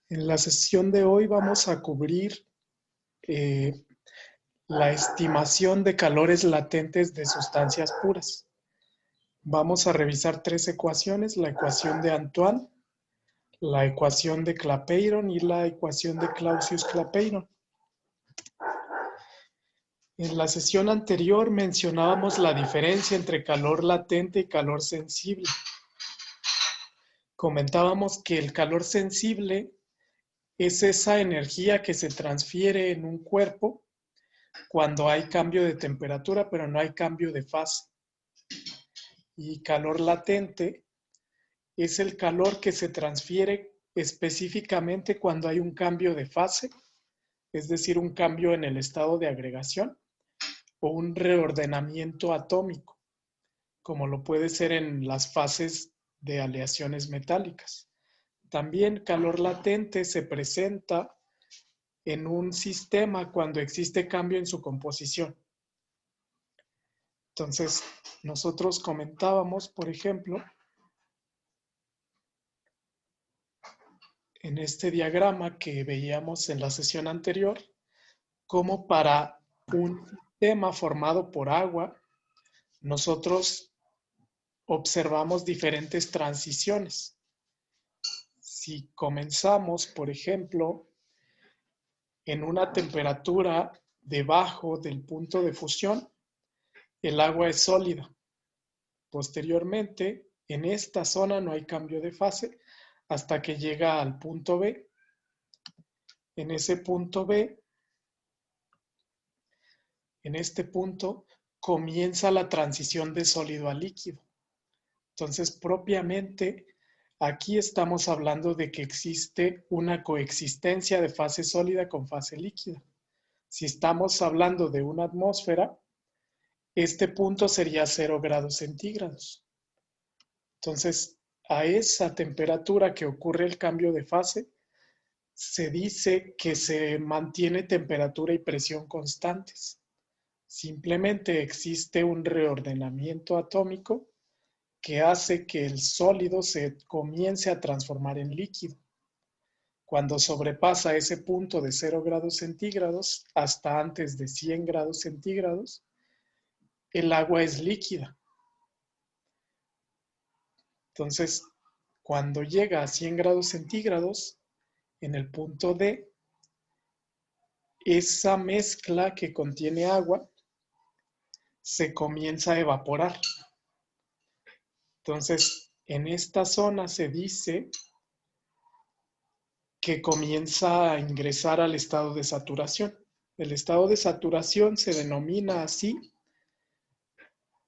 En la sesión de hoy vamos a cubrir eh, la estimación de calores latentes de sustancias puras. Vamos a revisar tres ecuaciones: la ecuación de Antoine, la ecuación de Clapeyron y la ecuación de Clausius-Clapeyron. En la sesión anterior mencionábamos la diferencia entre calor latente y calor sensible. Comentábamos que el calor sensible es esa energía que se transfiere en un cuerpo cuando hay cambio de temperatura, pero no hay cambio de fase. Y calor latente es el calor que se transfiere específicamente cuando hay un cambio de fase, es decir, un cambio en el estado de agregación o un reordenamiento atómico, como lo puede ser en las fases de aleaciones metálicas. También calor latente se presenta en un sistema cuando existe cambio en su composición. Entonces, nosotros comentábamos, por ejemplo, en este diagrama que veíamos en la sesión anterior, cómo para un sistema formado por agua, nosotros observamos diferentes transiciones. Si comenzamos, por ejemplo, en una temperatura debajo del punto de fusión, el agua es sólida. Posteriormente, en esta zona no hay cambio de fase hasta que llega al punto B. En ese punto B, en este punto, comienza la transición de sólido a líquido. Entonces, propiamente, aquí estamos hablando de que existe una coexistencia de fase sólida con fase líquida. Si estamos hablando de una atmósfera, este punto sería 0 grados centígrados. Entonces, a esa temperatura que ocurre el cambio de fase, se dice que se mantiene temperatura y presión constantes. Simplemente existe un reordenamiento atómico que hace que el sólido se comience a transformar en líquido. Cuando sobrepasa ese punto de 0 grados centígrados hasta antes de 100 grados centígrados, el agua es líquida. Entonces, cuando llega a 100 grados centígrados, en el punto D, esa mezcla que contiene agua se comienza a evaporar. Entonces, en esta zona se dice que comienza a ingresar al estado de saturación. El estado de saturación se denomina así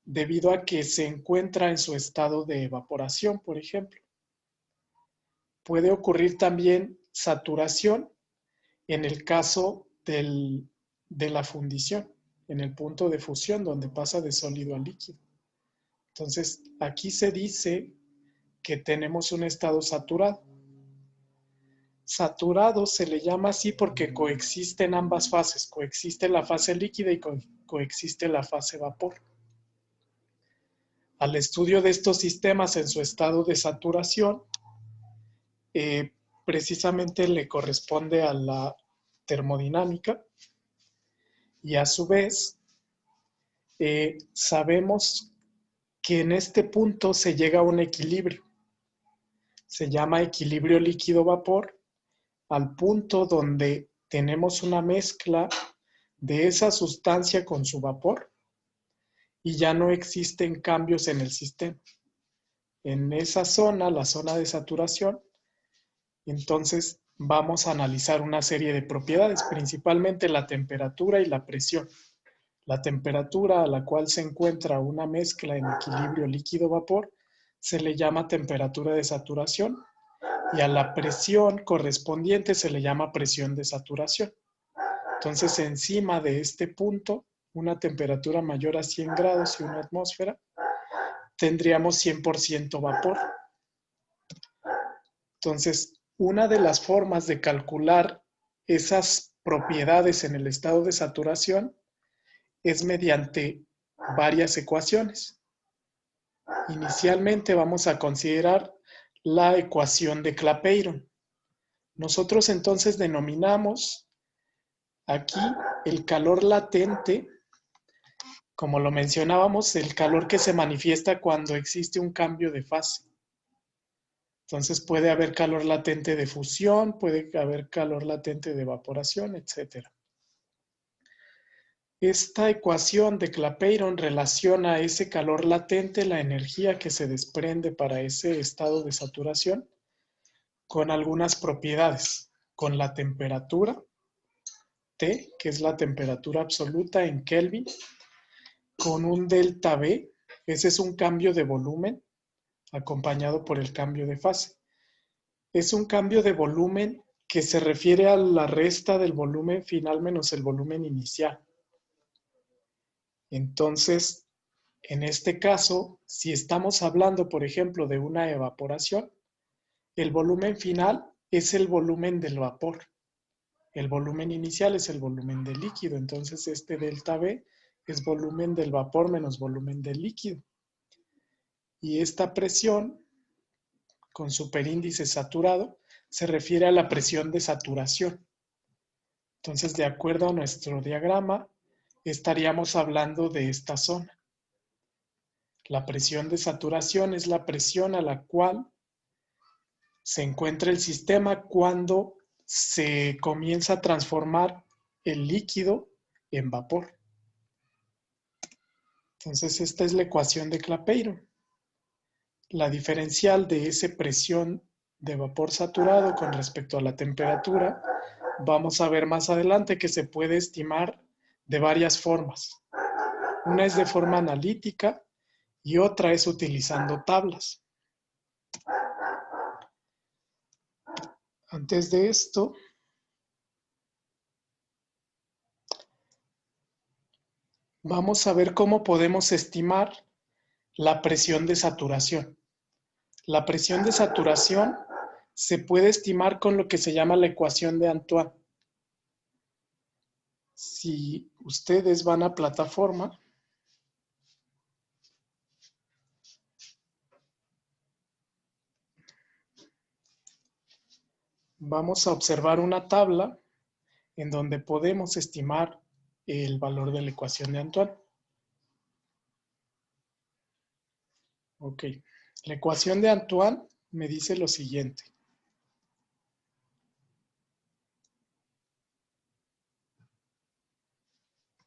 debido a que se encuentra en su estado de evaporación, por ejemplo. Puede ocurrir también saturación en el caso de la fundición, en el punto de fusión donde pasa de sólido a líquido. Entonces, aquí se dice que tenemos un estado saturado. Saturado se le llama así porque coexisten ambas fases, coexiste la fase líquida y coexiste la fase vapor. Al estudio de estos sistemas en su estado de saturación, precisamente le corresponde a la termodinámica y a su vez sabemos que en este punto se llega a un equilibrio. Se llama equilibrio líquido-vapor al punto donde tenemos una mezcla de esa sustancia con su vapor y ya no existen cambios en el sistema. En esa zona, la zona de saturación, entonces vamos a analizar una serie de propiedades, principalmente la temperatura y la presión. La temperatura a la cual se encuentra una mezcla en equilibrio líquido-vapor se le llama temperatura de saturación y a la presión correspondiente se le llama presión de saturación. Entonces, encima de este punto, una temperatura mayor a 100 grados y una atmósfera, tendríamos 100% vapor. Entonces, una de las formas de calcular esas propiedades en el estado de saturación es mediante varias ecuaciones. Inicialmente vamos a considerar la ecuación de Clapeyron. Nosotros entonces denominamos aquí el calor latente, como lo mencionábamos, el calor que se manifiesta cuando existe un cambio de fase. Entonces puede haber calor latente de fusión, puede haber calor latente de evaporación, etc. Esta ecuación de Clapeyron relaciona a ese calor latente, la energía que se desprende para ese estado de saturación, con algunas propiedades, con la temperatura T, que es la temperatura absoluta en Kelvin, con un delta V, ese es un cambio de volumen, acompañado por el cambio de fase. Es un cambio de volumen que se refiere a la resta del volumen final menos el volumen inicial. Entonces, en este caso, si estamos hablando, por ejemplo, de una evaporación, el volumen final es el volumen del vapor. El volumen inicial es el volumen del líquido. Entonces, este delta V es volumen del vapor menos volumen del líquido. Y esta presión, con superíndice saturado, se refiere a la presión de saturación. Entonces, de acuerdo a nuestro diagrama, estaríamos hablando de esta zona. La presión de saturación es la presión a la cual se encuentra el sistema cuando se comienza a transformar el líquido en vapor. Entonces, esta es la ecuación de Clapeyron. La diferencial de esa presión de vapor saturado con respecto a la temperatura, vamos a ver más adelante que se puede estimar de varias formas. Una es de forma analítica y otra es utilizando tablas. Antes de esto, vamos a ver cómo podemos estimar la presión de saturación. La presión de saturación se puede estimar con lo que se llama la ecuación de Antoine. Si ustedes van a plataforma, vamos a observar una tabla en donde podemos estimar el valor de la ecuación de Antoine. Ok, la ecuación de Antoine me dice lo siguiente.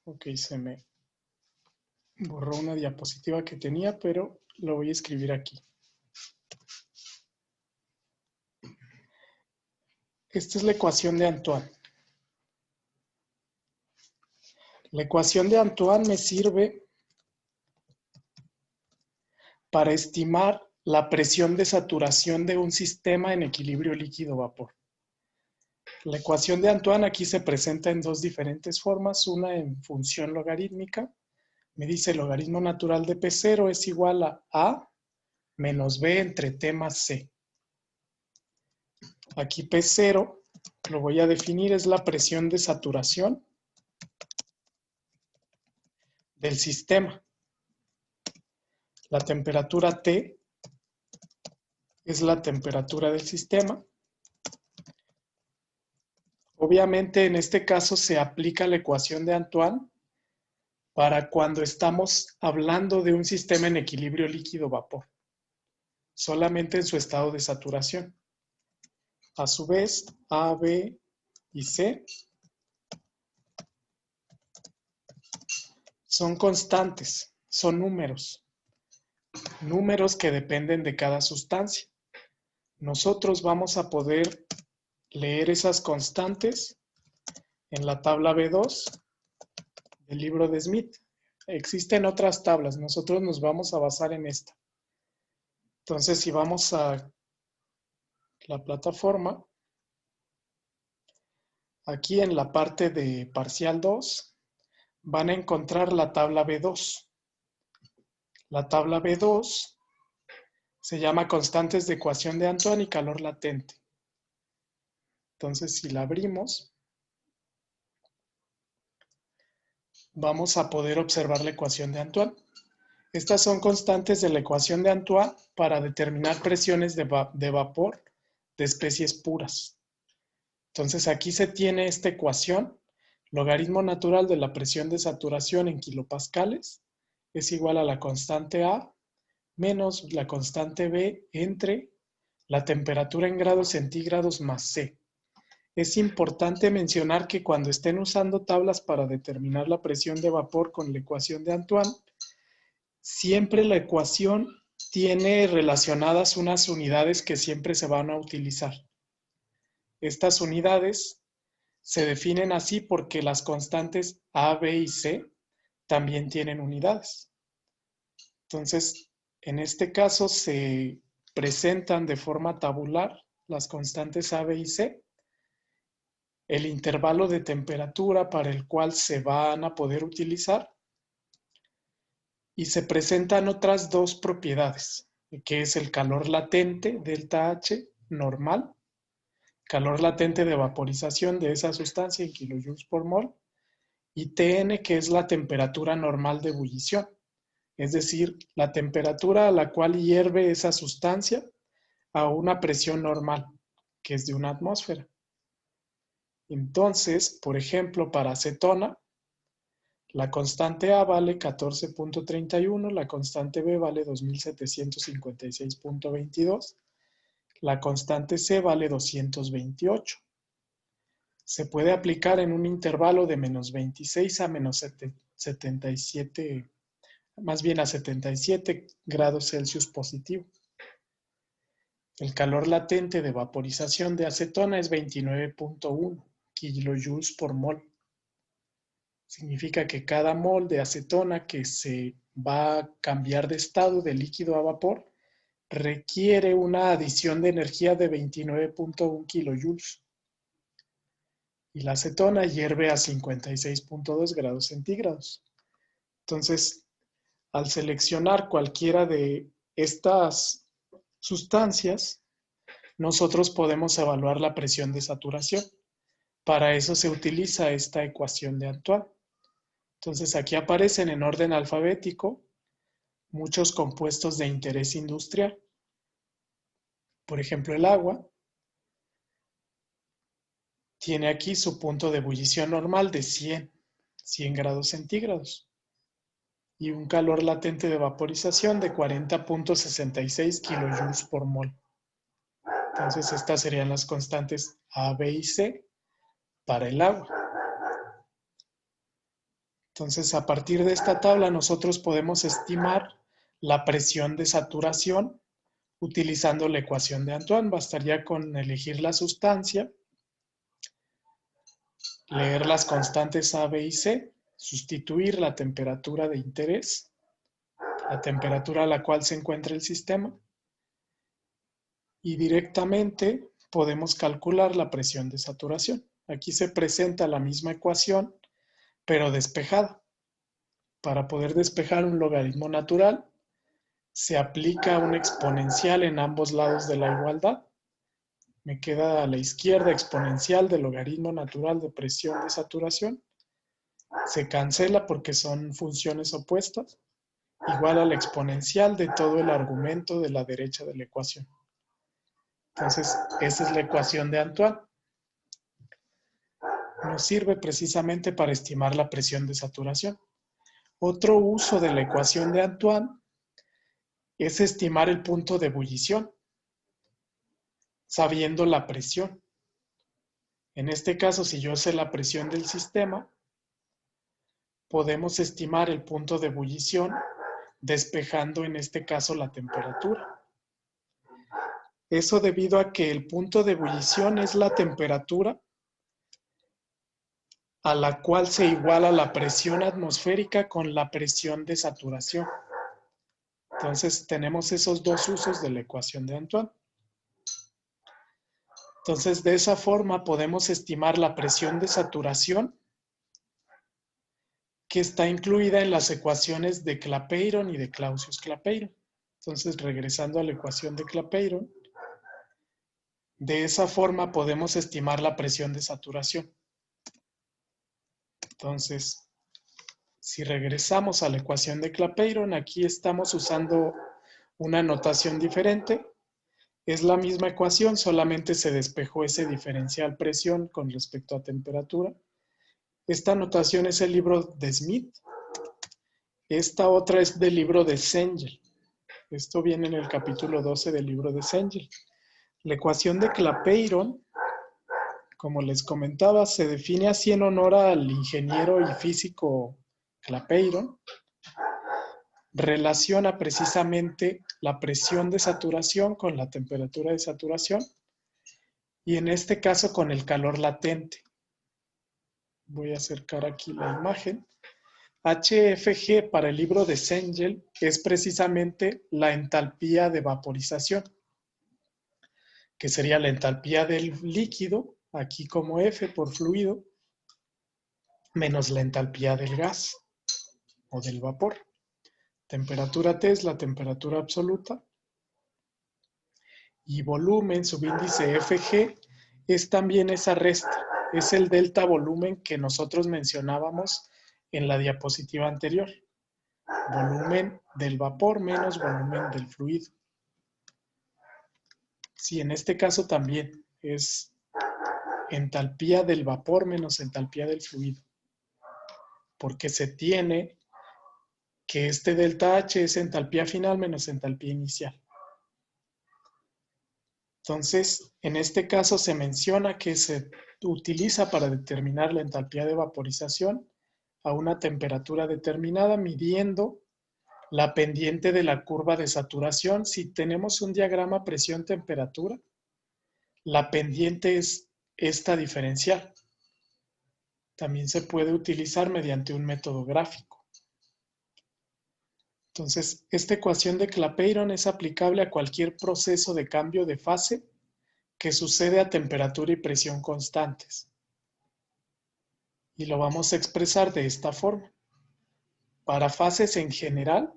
Ok, se me borró una diapositiva que tenía, pero lo voy a escribir aquí. Esta es la ecuación de Antoine. La ecuación de Antoine me sirve para estimar la presión de saturación de un sistema en equilibrio líquido-vapor. La ecuación de Antoine aquí se presenta en dos diferentes formas, una en función logarítmica. Me dice el logaritmo natural de P0 es igual a menos B entre T más C. Aquí P0 lo voy a definir, es la presión de saturación del sistema. La temperatura T es la temperatura del sistema. Obviamente en este caso se aplica la ecuación de Antoine para cuando estamos hablando de un sistema en equilibrio líquido-vapor, solamente en su estado de saturación. A su vez, A, B y C son constantes, son números que dependen de cada sustancia. Nosotros vamos a poder leer esas constantes en la tabla B2 del libro de Smith. Existen otras tablas, nosotros nos vamos a basar en esta. Entonces, si vamos a la plataforma, aquí en la parte de parcial 2, van a encontrar la tabla B2. La tabla B2 se llama constantes de ecuación de Antoine y calor latente. Entonces, si la abrimos, vamos a poder observar la ecuación de Antoine. Estas son constantes de la ecuación de Antoine para determinar presiones de vapor de especies puras. Entonces aquí se tiene esta ecuación, logaritmo natural de la presión de saturación en kilopascales es igual a la constante A menos la constante B entre la temperatura en grados centígrados más C. Es importante mencionar que cuando estén usando tablas para determinar la presión de vapor con la ecuación de Antoine, siempre la ecuación tiene relacionadas unas unidades que siempre se van a utilizar. Estas unidades se definen así porque las constantes A, B y C también tienen unidades. Entonces, en este caso se presentan de forma tabular las constantes A, B y C, el intervalo de temperatura para el cual se van a poder utilizar y se presentan otras dos propiedades, que es el calor latente, delta H, normal, calor latente de vaporización de esa sustancia en kilojoules por mol, y Tn, que es la temperatura normal de ebullición, es decir, la temperatura a la cual hierve esa sustancia a una presión normal, que es de una atmósfera. Entonces, por ejemplo, para acetona, la constante A vale 14.31, la constante B vale 2756.22, la constante C vale 228. Se puede aplicar en un intervalo de menos 26 a menos 77, más bien a 77 grados Celsius positivo. El calor latente de vaporización de acetona es 29.1 kilojoules por mol. Significa que cada mol de acetona que se va a cambiar de estado de líquido a vapor requiere una adición de energía de 29.1 kilojoules. Y la acetona hierve a 56.2 grados centígrados. Entonces, al seleccionar cualquiera de estas sustancias, nosotros podemos evaluar la presión de saturación. Para eso se utiliza esta ecuación de Antoine. Entonces aquí aparecen en orden alfabético muchos compuestos de interés industrial. Por ejemplo, el agua tiene aquí su punto de ebullición normal de 100 grados centígrados y un calor latente de vaporización de 40.66 kilojoules por mol. Entonces estas serían las constantes A, B y C para el agua. Entonces, a partir de esta tabla nosotros podemos estimar la presión de saturación utilizando la ecuación de Antoine. Bastaría con elegir la sustancia, leer las constantes A, B y C, sustituir la temperatura de interés, la temperatura a la cual se encuentra el sistema, y directamente podemos calcular la presión de saturación. Aquí se presenta la misma ecuación, pero despejada. Para poder despejar un logaritmo natural, se aplica un exponencial en ambos lados de la igualdad. Me queda a la izquierda exponencial del logaritmo natural de presión de saturación. Se cancela porque son funciones opuestas, igual a la exponencial de todo el argumento de la derecha de la ecuación. Entonces, esa es la ecuación de Antoine. Nos sirve precisamente para estimar la presión de saturación. Otro uso de la ecuación de Antoine es estimar el punto de ebullición, sabiendo la presión. En este caso, si yo sé la presión del sistema, podemos estimar el punto de ebullición despejando en este caso la temperatura. Eso debido a que el punto de ebullición es la temperatura a la cual se iguala la presión atmosférica con la presión de saturación. Entonces tenemos esos dos usos de la ecuación de Antoine. Entonces de esa forma podemos estimar la presión de saturación que está incluida en las ecuaciones de Clapeyron y de Clausius-Clapeyron. Entonces regresando a la ecuación de Clapeyron, de esa forma podemos estimar la presión de saturación. Entonces, si regresamos a la ecuación de Clapeyron, aquí estamos usando una notación diferente. Es la misma ecuación, solamente se despejó ese diferencial presión con respecto a temperatura. Esta notación es el libro de Smith. Esta otra es del libro de Cengel. Esto viene en el capítulo 12 del libro de Cengel. La ecuación de Clapeyron, como les comentaba, se define así en honor al ingeniero y físico Clapeyron. Relaciona precisamente la presión de saturación con la temperatura de saturación y en este caso con el calor latente. Voy a acercar aquí la imagen. HFG para el libro de Cengel es precisamente la entalpía de vaporización, que sería la entalpía del líquido, aquí como F por fluido, menos la entalpía del gas o del vapor. Temperatura T es la temperatura absoluta y volumen, subíndice FG, es también esa resta, es el delta volumen que nosotros mencionábamos en la diapositiva anterior. Volumen del vapor menos volumen del fluido. Sí, en este caso también es entalpía del vapor menos entalpía del fluido, porque se tiene que este delta H es entalpía final menos entalpía inicial. Entonces, en este caso se menciona que se utiliza para determinar la entalpía de vaporización a una temperatura determinada midiendo la pendiente de la curva de saturación. Si tenemos un diagrama presión-temperatura, la pendiente es esta diferencial. También se puede utilizar mediante un método gráfico. Entonces, esta ecuación de Clapeyron es aplicable a cualquier proceso de cambio de fase que sucede a temperatura y presión constantes. Y lo vamos a expresar de esta forma. Para fases en general,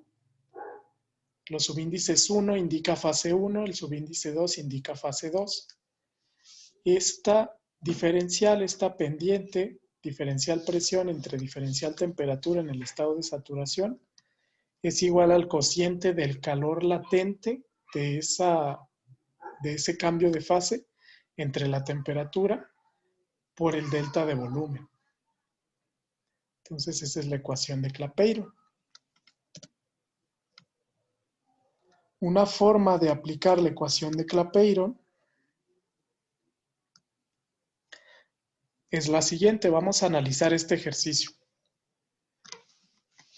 los subíndices 1 indica fase 1, el subíndice 2 indica fase 2. Esta diferencial, esta pendiente, diferencial presión entre diferencial temperatura en el estado de saturación, es igual al cociente del calor latente de ese cambio de fase entre la temperatura por el delta de volumen. Entonces esa es la ecuación de Clapeyron. Una forma de aplicar la ecuación de Clapeyron es la siguiente. Vamos a analizar este ejercicio.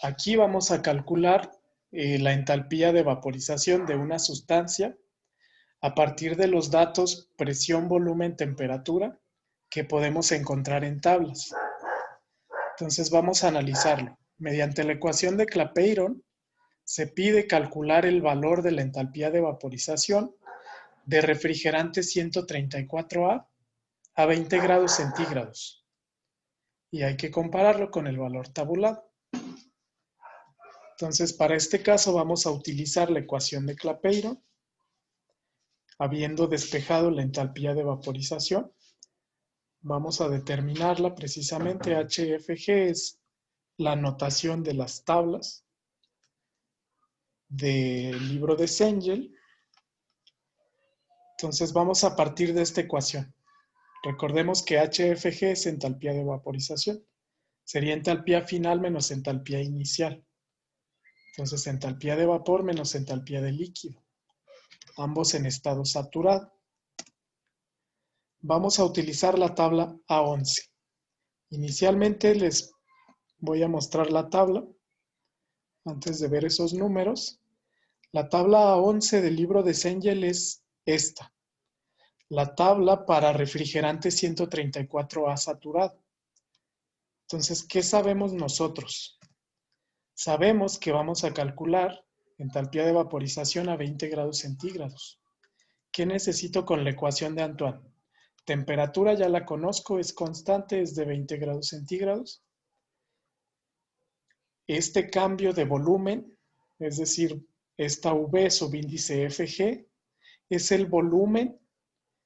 Aquí vamos a calcular la entalpía de vaporización de una sustancia a partir de los datos presión, volumen, temperatura que podemos encontrar en tablas. Entonces vamos a analizarlo. Mediante la ecuación de Clapeyron se pide calcular el valor de la entalpía de vaporización de refrigerante 134A a 20 grados centígrados. Y hay que compararlo con el valor tabulado. Entonces, para este caso vamos a utilizar la ecuación de Clapeyron, habiendo despejado la entalpía de vaporización. Vamos a determinarla precisamente. HFG es la notación de las tablas del libro de Cengel. Entonces vamos a partir de esta ecuación. Recordemos que HFG es entalpía de vaporización. Sería entalpía final menos entalpía inicial. Entonces entalpía de vapor menos entalpía de líquido. Ambos en estado saturado. Vamos a utilizar la tabla A11. Inicialmente les voy a mostrar la tabla antes de ver esos números. La tabla A11 del libro de Cengel es esta. La tabla para refrigerante 134A saturado. Entonces, ¿qué sabemos nosotros? Sabemos que vamos a calcular entalpía de vaporización a 20 grados centígrados. ¿Qué necesito con la ecuación de Antoine? Temperatura ya la conozco, es constante, es de 20 grados centígrados. Este cambio de volumen, es decir, esta V subíndice FG, es el volumen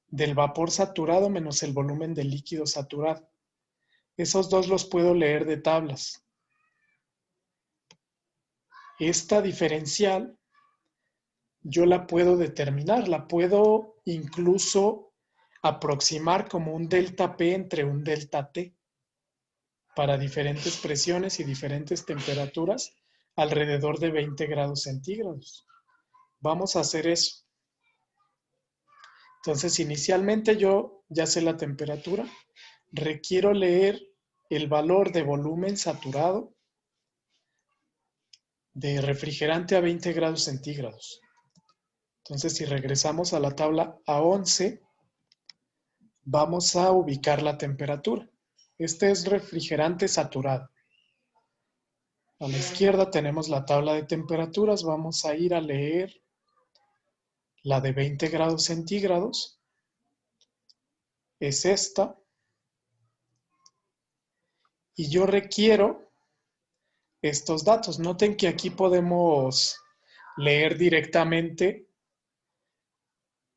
del vapor saturado menos el volumen del líquido saturado. Esos dos los puedo leer de tablas. Esta diferencial yo la puedo determinar, la puedo incluso aproximar como un delta P entre un delta T para diferentes presiones y diferentes temperaturas alrededor de 20 grados centígrados. Vamos a hacer eso. Entonces, inicialmente yo ya sé la temperatura, requiero leer el valor de volumen saturado de refrigerante a 20 grados centígrados. Entonces, si regresamos a la tabla A11, vamos a ubicar la temperatura. Este es refrigerante saturado. A la izquierda tenemos la tabla de temperaturas. Vamos a ir a leer la de 20 grados centígrados. Es esta. Y yo requiero estos datos. Noten que aquí podemos leer directamente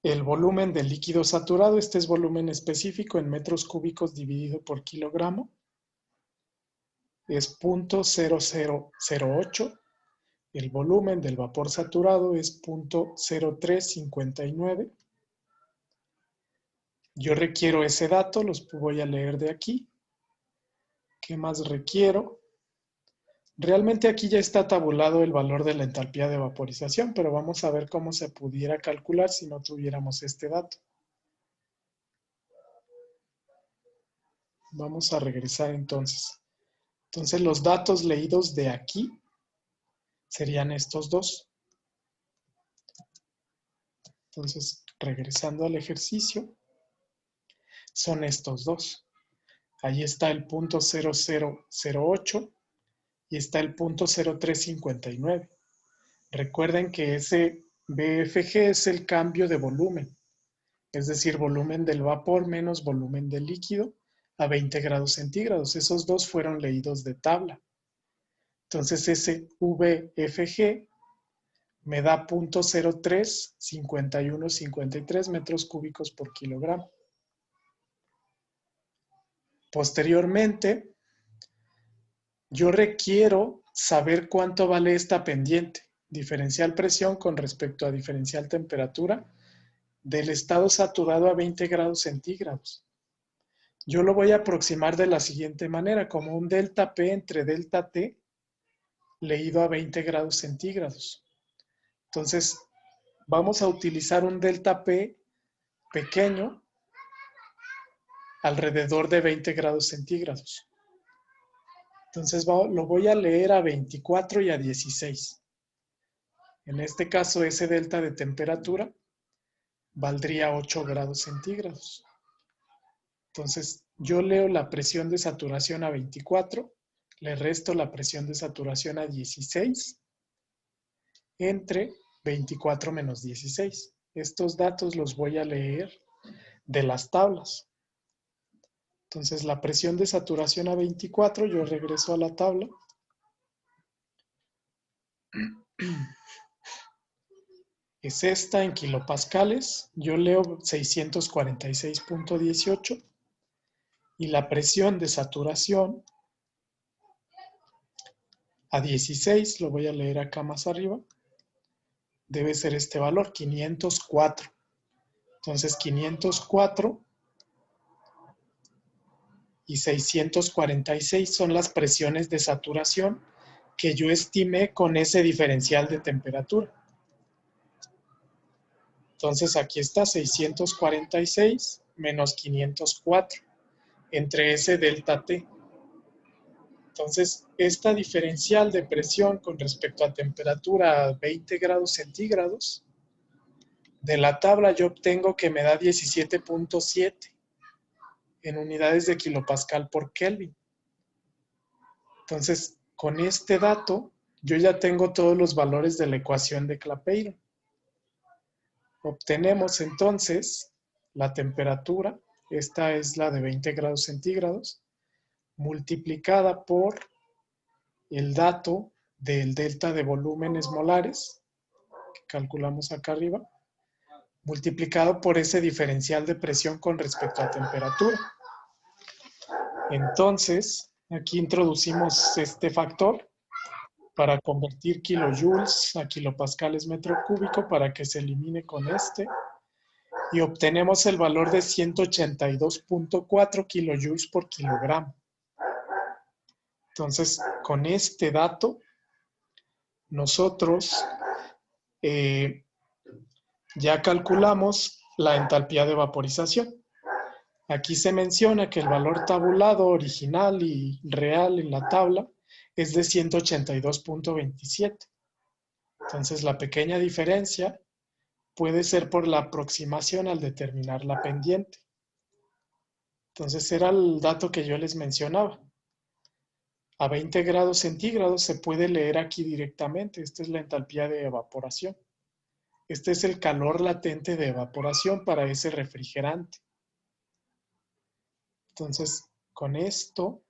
el volumen del líquido saturado. Este es volumen específico en metros cúbicos dividido por kilogramo. Es 0.0008. El volumen del vapor saturado es 0.0359. Yo requiero ese dato, los voy a leer de aquí. ¿Qué más requiero? Realmente aquí ya está tabulado el valor de la entalpía de vaporización, pero vamos a ver cómo se pudiera calcular si no tuviéramos este dato. Vamos a regresar entonces. Entonces los datos leídos de aquí serían estos dos. Entonces, regresando al ejercicio, son estos dos. Ahí está el punto 0008 y está el punto 0359. Recuerden que ese BFG es el cambio de volumen, es decir, volumen del vapor menos volumen del líquido a 20 grados centígrados. Esos dos fueron leídos de tabla. Entonces ese VFG me da 0.035153 metros cúbicos por kilogramo. Posteriormente, yo requiero saber cuánto vale esta pendiente, diferencial presión con respecto a diferencial temperatura del estado saturado a 20 grados centígrados. Yo lo voy a aproximar de la siguiente manera, como un delta P entre delta T leído a 20 grados centígrados. Entonces, vamos a utilizar un delta P pequeño alrededor de 20 grados centígrados. Entonces, lo voy a leer a 24 y a 16. En este caso, ese delta de temperatura valdría 8 grados centígrados. Entonces, yo leo la presión de saturación a 24, le resto la presión de saturación a 16 entre 24 menos 16. Estos datos los voy a leer de las tablas. Entonces, la presión de saturación a 24, yo regreso a la tabla. Es esta en kilopascales. Yo leo 646.18. Y la presión de saturación a 16, lo voy a leer acá más arriba, debe ser este valor, 504. Entonces, 504 y 646 son las presiones de saturación que yo estimé con ese diferencial de temperatura. Entonces, aquí está 646 menos 504 entre ese delta T. Entonces, esta diferencial de presión con respecto a temperatura a 20 grados centígrados, de la tabla yo obtengo que me da 17.7 en unidades de kilopascal por Kelvin. Entonces, con este dato, yo ya tengo todos los valores de la ecuación de Clapeyron. Obtenemos entonces la temperatura, esta es la de 20 grados centígrados, multiplicada por el dato del delta de volúmenes molares, que calculamos acá arriba, multiplicado por ese diferencial de presión con respecto a temperatura. Entonces, aquí introducimos este factor para convertir kilojoules a kilopascales metro cúbico para que se elimine con este. Y obtenemos el valor de 182.4 kilojoules por kilogramo. Entonces, con este dato, nosotros ya calculamos la entalpía de vaporización. Aquí se menciona que el valor tabulado original y real en la tabla es de 182.27. Entonces, la pequeña diferencia puede ser por la aproximación al determinar la pendiente. Entonces, era el dato que yo les mencionaba. A 20 grados centígrados se puede leer aquí directamente. Esta es la entalpía de evaporación. Este es el calor latente de evaporación para ese refrigerante. Entonces, con esto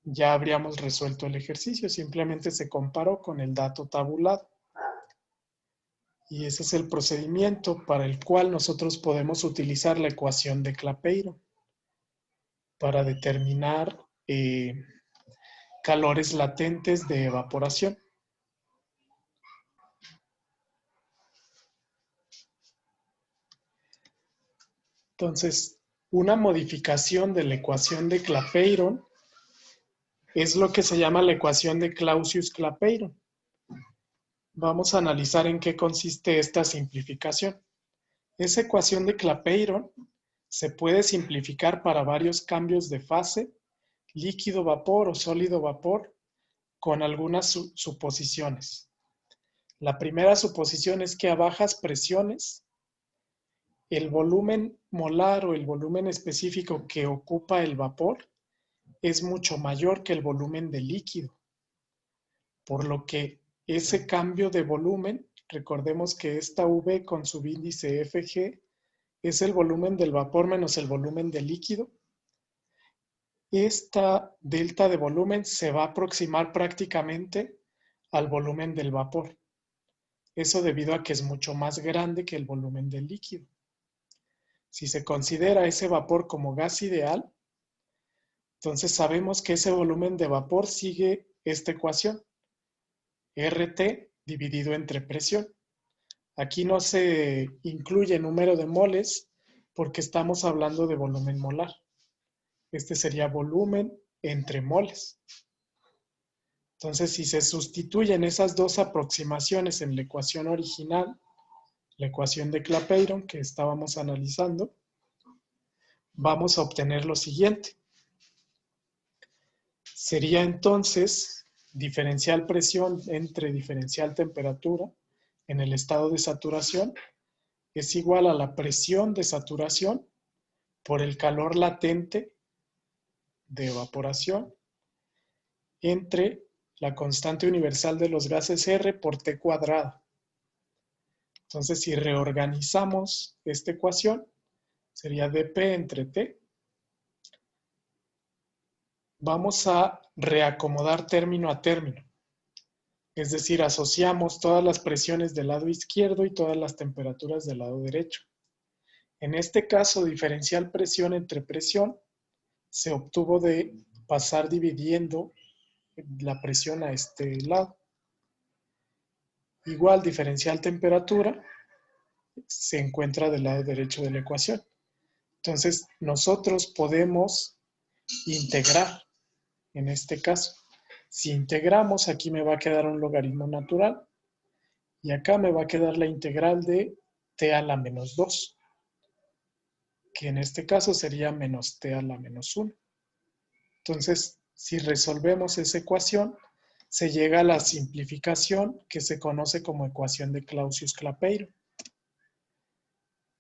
ya habríamos resuelto el ejercicio. Simplemente se comparó con el dato tabulado. Y ese es el procedimiento para el cual nosotros podemos utilizar la ecuación de Clapeyron para determinar calores latentes de evaporación. Entonces, una modificación de la ecuación de Clapeyron es lo que se llama la ecuación de Clausius-Clapeyron. Vamos a analizar en qué consiste esta simplificación. Esa ecuación de Clapeyron se puede simplificar para varios cambios de fase, líquido-vapor o sólido-vapor, con algunas suposiciones. La primera suposición es que a bajas presiones, el volumen molar o el volumen específico que ocupa el vapor es mucho mayor que el volumen del líquido, por lo que ese cambio de volumen, recordemos que esta V con su índice FG es el volumen del vapor menos el volumen del líquido. Esta delta de volumen se va a aproximar prácticamente al volumen del vapor. Eso debido a que es mucho más grande que el volumen del líquido. Si se considera ese vapor como gas ideal, entonces sabemos que ese volumen de vapor sigue esta ecuación. RT dividido entre presión. Aquí no se incluye número de moles porque estamos hablando de volumen molar. Este sería volumen entre moles. Entonces, si se sustituyen esas dos aproximaciones en la ecuación original, la ecuación de Clapeyron que estábamos analizando, vamos a obtener lo siguiente. Sería entonces diferencial presión entre diferencial temperatura en el estado de saturación es igual a la presión de saturación por el calor latente de evaporación entre la constante universal de los gases R por T cuadrada. Entonces, si reorganizamos esta ecuación, sería dP entre T. Vamos a reacomodar término a término. Es decir, asociamos todas las presiones del lado izquierdo y todas las temperaturas del lado derecho. En este caso, diferencial presión entre presión se obtuvo de pasar dividiendo la presión a este lado. Igual, diferencial temperatura se encuentra del lado derecho de la ecuación. Entonces, nosotros podemos integrar en este caso. Si integramos, aquí me va a quedar un logaritmo natural y acá me va a quedar la integral de t a la menos 2, que en este caso sería menos t a la menos 1. Entonces, si resolvemos esa ecuación, se llega a la simplificación que se conoce como ecuación de Clausius-Clapeyron.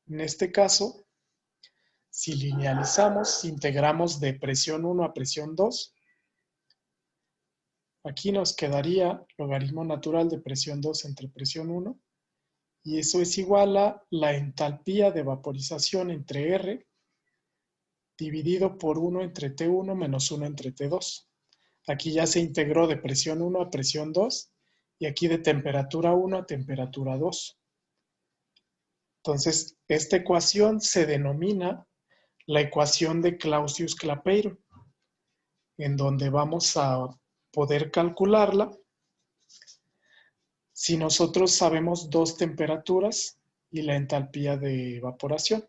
En este caso, si linealizamos, integramos de presión 1 a presión 2, aquí nos quedaría logaritmo natural de presión 2 entre presión 1, y eso es igual a la entalpía de vaporización entre R dividido por 1 entre T1 menos 1 entre T2. Aquí ya se integró de presión 1 a presión 2 y aquí de temperatura 1 a temperatura 2. Entonces, esta ecuación se denomina la ecuación de Clausius-Clapeyron, en donde vamos a poder calcularla si nosotros sabemos dos temperaturas y la entalpía de evaporación.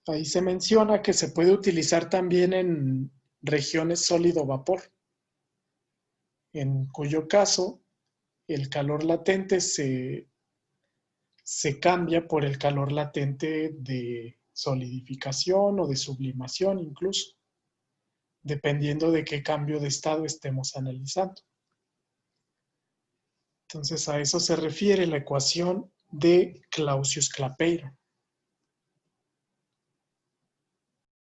Ahí se menciona que se puede utilizar también en regiones sólido-vapor, en cuyo caso el calor latente se cambia por el calor latente de solidificación o de sublimación incluso, dependiendo de qué cambio de estado estemos analizando. Entonces a eso se refiere la ecuación de Clausius-Clapeyron.